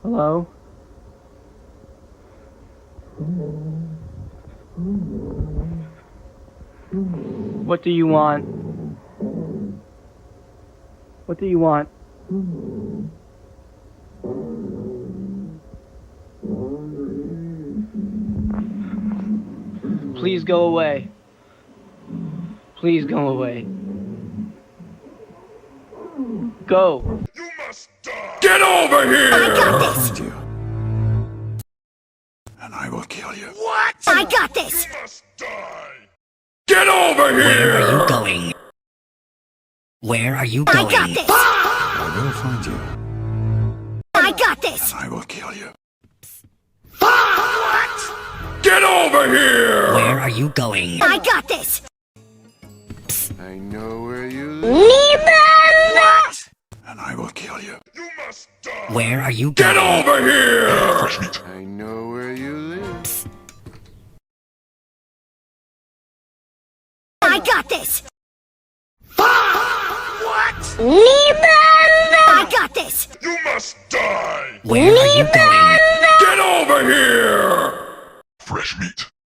Hello? What do you want? What do you want? Please go away. Please go away. Go. You must die! Get over here! I got I'll this! find you. And I will kill you. What? I got this! You must die! Get over here! Where are you going? Where are you going? I got this! I will find you. I got this! And I will kill you. Get over here! Where are you going? I got this! I know where you live. What? And I will kill you. You must die! Where are you Get going? over here! Fresh meat. I know where you live. I got this! What? I got this! You must die! Where are you going? Get over here! Fresh meat.